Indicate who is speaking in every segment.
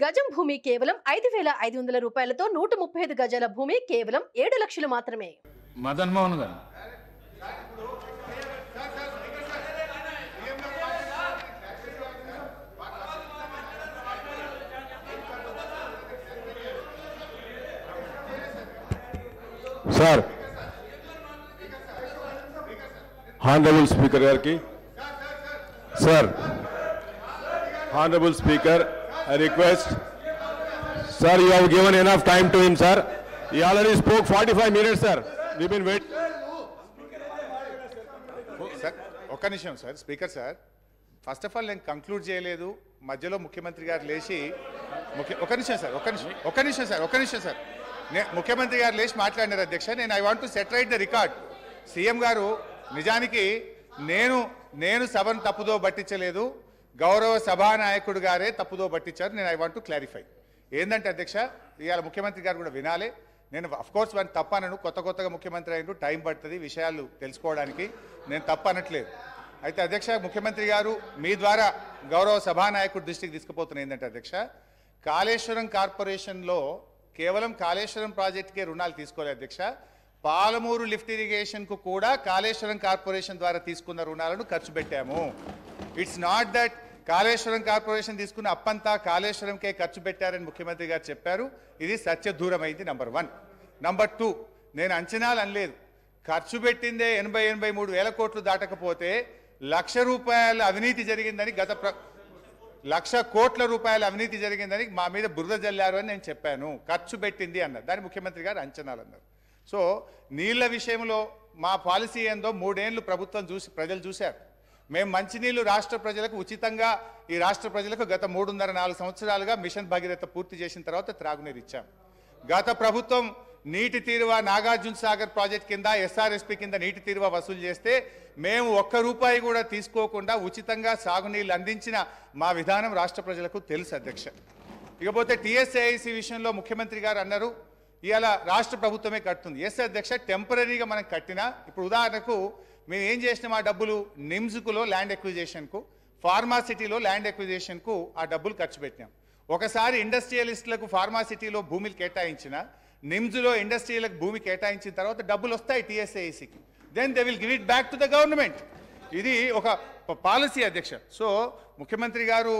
Speaker 1: గజం భూమి కేవలం 5,500 రూపాయలతో 135 గజాల భూమి కేవలం 7 లక్షలు మాత్రమే.
Speaker 2: మదన్ మోహన్ గారు
Speaker 3: సార్ హానరబుల్ స్పీకర్ గారికి sir honourable speaker I request sir you have given enough time to him sir he already spoke 45 minutes sir we've been waiting
Speaker 4: sir ఒక్క నిమిషం sir speaker sir first of all నేను conclude చేయలేదు మధ్యలో ముఖ్యమంత్రి గారు లేచి ఒక్క నిమిషం సార్ ముఖ్యమంత్రి గారు లేచి మాట్లాడినారు అధ్యక్ష నేను I want to set right the record CM గారు నిజానికి నేను సభను తప్పుదో పట్టించలేదు గౌరవ సభానాయకుడు గారే తప్పుదో పట్టించారు నేను ఐ వాంట్ టు క్లారిఫై ఏంటంటే అధ్యక్ష ఇవాళ ముఖ్యమంత్రి గారు కూడా వినాలి నేను అఫ్కోర్స్ వాడిని తప్పనను కొత్తగా ముఖ్యమంత్రి అయినట్టు టైం పడుతుంది విషయాలు తెలుసుకోవడానికి నేను తప్పనట్లేదు అయితే అధ్యక్ష ముఖ్యమంత్రి గారు మీ ద్వారా గౌరవ సభానాయకుడు దృష్టికి తీసుకుపోతున్న ఏంటంటే అధ్యక్ష కాళేశ్వరం కార్పొరేషన్లో కేవలం కాళేశ్వరం ప్రాజెక్టుకే రుణాలు తీసుకోలేదు అధ్యక్ష పాలమూరు లిఫ్ట్ ఇరిగేషన్కు కూడా కాళేశ్వరం కార్పొరేషన్ ద్వారా తీసుకున్న రుణాలను ఖర్చు పెట్టాము it's not that Kaleshwaram corporation తీసుకున్న అప్పంతా కాళేశ్వరంకే ఖర్చు పెట్టారని ముఖ్యమంత్రి గారు చెప్పారు ఇది సత్యదూరమైంది నంబర్ 1 నంబర్ 2 నేను అంచనాలు అనలేదు ఖర్చు పెట్టిందే 83 వేల కోట్లు దాటకపోతే ₹1,00,000 అవినీతి జరిగిందని ₹1,00,000 కోట్ల అవినీతి జరిగిందని మా మీద బురద జల్లారు అని నేను చెప్పాను ఖర్చు పెట్టింది అన్నారు దాని ముఖ్యమంత్రి గారు అంచనాలు అన్నారు సో నీళ్ల విషయంలో మా పాలసీ ఏందో 3 ఏళ్లు ప్రభుత్వం ప్రజలు చూశారు మేము మంచినీళ్లు రాష్ట్ర ప్రజలకు ఉచితంగా ఈ రాష్ట్ర ప్రజలకు గత 3.5-4 సంవత్సరాలుగా మిషన్ భగీరథ పూర్తి చేసిన తర్వాత త్రాగునీరు ఇచ్చాం గత ప్రభుత్వం నీటి తీరువ నాగార్జున సాగర్ ప్రాజెక్ట్ కింద ఎస్ఆర్ఎస్పి కింద నీటి తీరువ వసూలు చేస్తే మేము ₹1 కూడా తీసుకోకుండా ఉచితంగా సాగునీళ్లు అందించిన మా విధానం రాష్ట్ర ప్రజలకు తెలుసు అధ్యక్ష ఇకపోతే టీఎస్ఏఐసి విషయంలో ముఖ్యమంత్రి గారు అన్నారు ఇవాళ రాష్ట్ర ప్రభుత్వమే కడుతుంది ఎస్ అధ్యక్ష టెంపరీగా మనం కట్టినా ఇప్పుడు ఉదాహరణకు మేము ఏం చేసినాం ఆ డబ్బులు నిమ్స్కులో ల్యాండ్ ఎక్విజిషన్కు ఫార్మాసిటీలో ల్యాండ్ ఎక్విజిషన్కు ఆ డబ్బులు ఖర్చు పెట్టినాం ఒకసారి ఇండస్ట్రియలిస్టులకు ఫార్మాసిటీలో భూమిలు కేటాయించిన నిమ్స్లో ఇండస్ట్రియలకు భూమి కేటాయించిన తర్వాత డబ్బులు వస్తాయి టీఎస్ఏఐసికి then they will give it back to the government ఇది ఒక పాలసీ అధ్యక్ష సో ముఖ్యమంత్రి గారు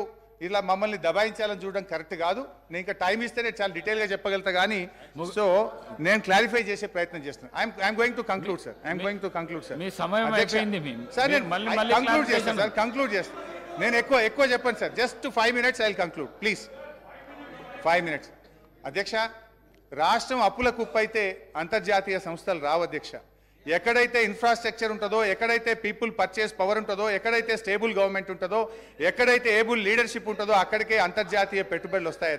Speaker 4: ఇలా మమ్మల్ని దబాయించాలని చూడడం కరెక్ట్ కాదు నేను ఇంకా టైం ఇస్తేనే చాలా డీటెయిల్గా చెప్పగలుగుతా కానీ సో నేను క్లారిఫై చేసే ప్రయత్నం చేస్తున్నాను I'm going to conclude sir
Speaker 2: మీ సమయం అయిపోయింది
Speaker 4: సార్ నేను కంక్లూడ్ చేస్తాను సార్ కంక్లూడ్ చేస్తాను నేను ఎక్కువ చెప్పండి sir just 5 minutes I will conclude please 5 minutes అధ్యక్ష రాష్ట్రం అప్పుల కుప్ప అయితే అంతర్జాతీయ సంస్థలు రావు అధ్యక్ష ఎక్కడైతే ఇన్ఫ్రాస్ట్రక్చర్ ఉంటుందో ఎక్కడైతే పీపుల్ పర్చేస్ పవర్ ఉంటుందో ఎక్కడైతే స్టేబుల్ గవర్నమెంట్ ఉంటుందో ఎక్కడైతే ఏబుల్ లీడర్షిప్ ఉంటుందో అక్కడికే అంతర్జాతీయ పెట్టుబడులు వస్తాయి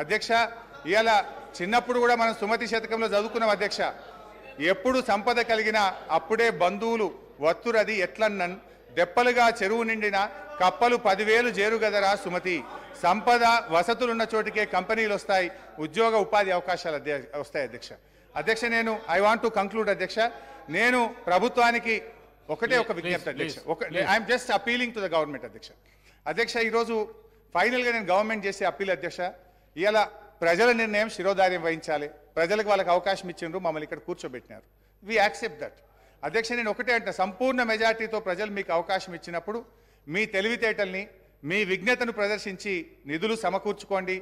Speaker 4: అధ్యక్ష ఇవాళ చిన్నప్పుడు కూడా మనం సుమతి శతకంలో చదువుకున్నాం అధ్యక్ష ఎప్పుడు సంపద కలిగినా అప్పుడే బంధువులు వత్తురది ఎట్లన్నన్ దెప్పలుగా చెరువు నిండిన కప్పలు 10,000 జేరుగదరా సుమతి సంపద వసతులున్న చోటికే కంపెనీలు వస్తాయి ఉద్యోగ ఉపాధి అవకాశాలు వస్తాయి అధ్యక్ష నేను ఐ వాంట్ టు కంక్లూడ్ అధ్యక్ష నేను ప్రభుత్వానికి ఒక విజ్ఞప్తి అధ్యక్ష I'm just appealing to the government అధ్యక్ష ఈరోజు ఫైనల్గా నేను గవర్నమెంట్ చేసే అప్పీల్ అధ్యక్ష ఇవాళ ప్రజల నిర్ణయం శిరోధార్యం వహించాలి ప్రజలకు వాళ్ళకి అవకాశం ఇచ్చిండ్రు మమ్మల్ని ఇక్కడ కూర్చోబెట్టినారు వి యాక్సెప్ట్ దట్ అధ్యక్ష నేను ఒకటే అంటే సంపూర్ణ మెజార్టీతో ప్రజలు మీకు అవకాశం ఇచ్చినప్పుడు మీ తెలివితేటల్ని మీ విజ్ఞతను ప్రదర్శించి నిధులు సమకూర్చుకోండి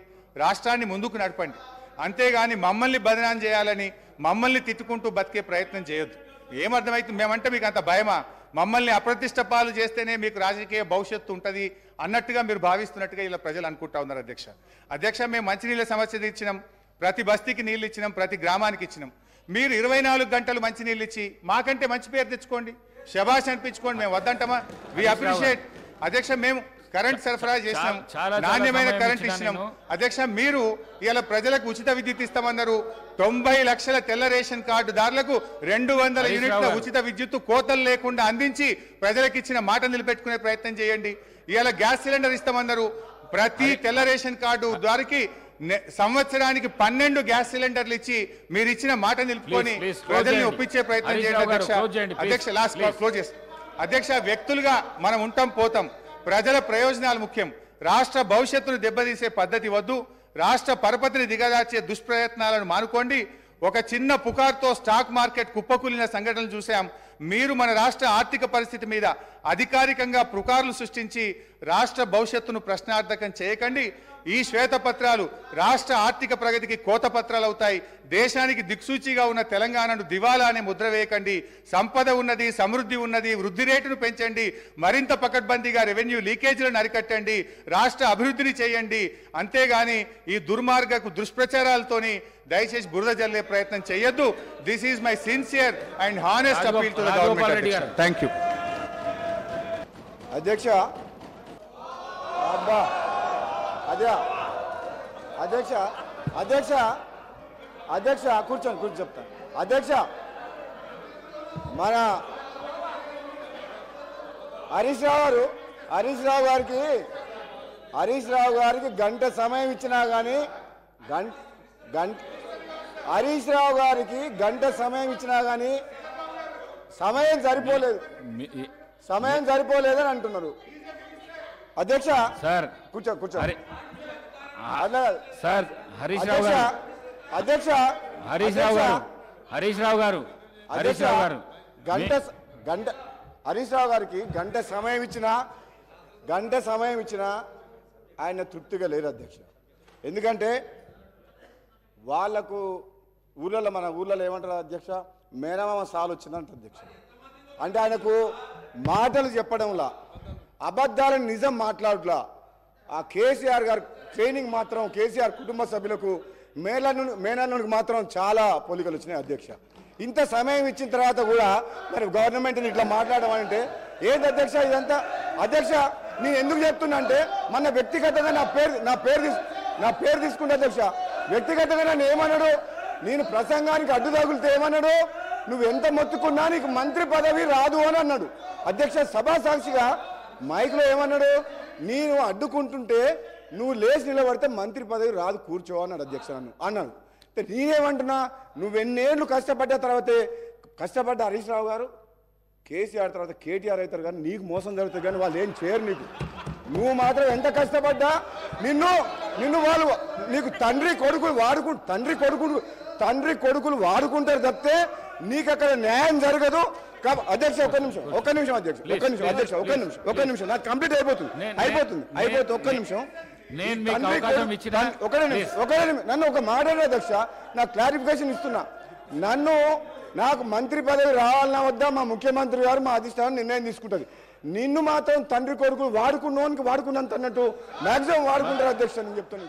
Speaker 4: రాష్ట్రాన్ని ముందుకు నడపండి అంతేగాని మమ్మల్ని బదనాం చేయాలని మమ్మల్ని తిట్టుకుంటూ బతికే ప్రయత్నం చేయొద్దు ఏమర్థమైతే మేమంటే మీకు అంత భయమా మమ్మల్ని అప్రతిష్ట పాలు చేస్తేనే మీకు రాజకీయ భవిష్యత్తు ఉంటుంది అన్నట్టుగా మీరు భావిస్తున్నట్టుగా ఇలా ప్రజలు అనుకుంటా ఉన్నారు అధ్యక్ష మేము మంచినీళ్ళ సమస్య ఇచ్చినాం ప్రతి బస్తీకి నీళ్ళు ఇచ్చినాం ప్రతి గ్రామానికి ఇచ్చినాం మీరు 24 గంటలు మంచినీళ్ళు ఇచ్చి మాకంటే మంచి పేరు తెచ్చుకోండి శబాష్ అనిపించుకోండి మేము వద్దంటామా వి అప్రిషియేట్ అధ్యక్ష మేము కరెంట్ సరఫరా చేసినాం నాణ్యమైన కరెంట్ ఇచ్చినాం అధ్యక్ష మీరు ఇలా ప్రజలకు ఉచిత విద్యుత్ ఇస్తామన్నారు 90 లక్షల తెల్ల రేషన్ కార్డుదారులకు 200 యూనిట్ల ఉచిత విద్యుత్ కోతలు లేకుండా అందించి ప్రజలకు ఇచ్చిన మాట నిలబెట్టుకునే ప్రయత్నం చేయండి ఇలా గ్యాస్ సిలిండర్ ఇస్తామన్నారు ప్రతి తెల్ల రేషన్ కార్డు ద్వారాకి సంవత్సరానికి 12 గ్యాస్ సిలిండర్లు ఇచ్చి మీరు ఇచ్చిన మాట నిలుపుకొని ప్రజల్ని ఒప్పించే ప్రయత్నం చేయండి అధ్యక్ష లాస్ట్ క్లోజ్ చేస్తాం అధ్యక్ష వ్యక్తులుగా మనం ఉంటాం పోతాం ప్రజల ప్రయోజనాలు ముఖ్యం రాష్ట్ర భవిష్యత్తును దెబ్బతీసే పద్ధతి వద్దు. రాష్ట్ర పరపతిని దిగజార్చే దుష్ప్రయత్నాలను మానుకోండి. ఒక చిన్న పుకార్తో స్టాక్ మార్కెట్ కుప్పకూలిన సంఘటనలు చూశాం. మీరు మన రాష్ట్ర ఆర్థిక పరిస్థితి మీద అధికారికంగా పుకార్లు సృష్టించి రాష్ట్ర భవిష్యత్తును ప్రశ్నార్థకం చేయకండి. ఈ శ్వేతపత్రాలు రాష్ట్ర ఆర్థిక ప్రగతికి కోతపత్రాలు అవుతాయి. దేశానికి దిక్సూచిగా ఉన్న తెలంగాణను దివాలా అనే ముద్ర వేయకండి. సంపద ఉన్నది, సమృద్ధి ఉన్నది, వృద్ధి రేటును పెంచండి. మరింత పకడ్బందీగా రెవెన్యూ లీకేజీలను అరికట్టండి. రాష్ట్ర అభివృద్ధిని చేయండి. అంతేగాని ఈ దుర్మార్గపు దుష్ప్రచారాలతోని దయచేసి బురద జల్లే ప్రయత్నం చేయొద్దు. This is my sincere and honest appeal to the government. Thank you
Speaker 5: అధ్యక్ష. అబ్బా అదే అధ్యక్ష అధ్యక్ష అధ్యక్ష కూర్చొని చెప్తాను. అధ్యక్ష, మన హరీష్ రావు గారికి గంట సమయం ఇచ్చినా కానీ హరీష్ రావు గారికి గంట సమయం ఇచ్చినా కానీ సమయం సరిపోలేదని అంటున్నారు. అధ్యక్ష
Speaker 2: సార్
Speaker 5: కూర్చో
Speaker 2: సార్ హరీష్ రావు గారు
Speaker 5: హరీష్ రావు గారికి గంట సమయం ఇచ్చినా ఆయన తృప్తిగా లేరు అధ్యక్ష. ఎందుకంటే వాళ్లకు మన ఊర్లలో ఏమంటారు అధ్యక్ష, మేనమామ సాలు వచ్చిందంట అధ్యక్ష. అంటే ఆయనకు మాటలు చెప్పడంలా, అబద్ధాలను నిజం మాట్లాడట్లా. ఆ కేసీఆర్ గారు ట్రైనింగ్ మాత్రం కేసీఆర్ కుటుంబ సభ్యులకు మేనల్లునికి మాత్రం చాలా పోలికలు వచ్చినాయి అధ్యక్ష. ఇంత సమయం ఇచ్చిన తర్వాత కూడా మరి గవర్నమెంట్ని ఇట్లా మాట్లాడడం అంటే ఏంటి అధ్యక్ష ఇదంతా? అధ్యక్ష, నేను ఎందుకు చెప్తున్నా అంటే మన వ్యక్తిగతంగా నా పేరు తీసుకుంటా అధ్యక్ష. వ్యక్తిగతంగా నన్ను ఏమన్నాడు, నేను ప్రసంగానికి అడ్డు తగులితే ఏమన్నాడు, నువ్వు ఎంత మొత్తుకున్నా నీకు మంత్రి పదవి రాదు అని అన్నాడు అధ్యక్ష. సభా సాక్షిగా మైక్లో ఏమన్నాడు, నేను అడ్డుకుంటుంటే నువ్వు లేచి నిలబడితే మంత్రి పదవి రాదు, కూర్చో అన్నాడు అధ్యక్ష. నన్ను అన్నాడు. నేనేమంటున్నా, నువ్వెన్నేళ్ళు కష్టపడ్డ తర్వాతే కష్టపడ్డ హరీష్ రావు గారు కేసీఆర్ తర్వాత కేటీఆర్ అవుతారు, కానీ నీకు మోసం జరుగుతుంది, కానీ వాళ్ళు ఏం చేయరు నీకు. నువ్వు మాత్రం ఎంత కష్టపడ్డా నిన్ను వాళ్ళు నీకు తండ్రి కొడుకులు వాడుకుంటారు తప్పితే నీకు అక్కడ న్యాయం జరగదు. అధ్యక్ష ఒక్క నిమిషం ఒక్క నిమిషం నాకు కంప్లీట్ అయిపోతుంది. ఒక్క నిమిషం నన్ను ఒక మాట అధ్యక్ష, నాకు క్లారిఫికేషన్ ఇస్తున్నా. నాకు మంత్రి పదవి రావాలన్నా వద్దా మా ముఖ్యమంత్రి గారు మా అధిష్టానం నిర్ణయం తీసుకుంటుంది. నిన్ను మాత్రం తండ్రి కొడుకులు వాడుకున్నంత అన్నట్టు మాక్సిమం వాడుకుంటారు అధ్యక్ష. నేను చెప్తాను.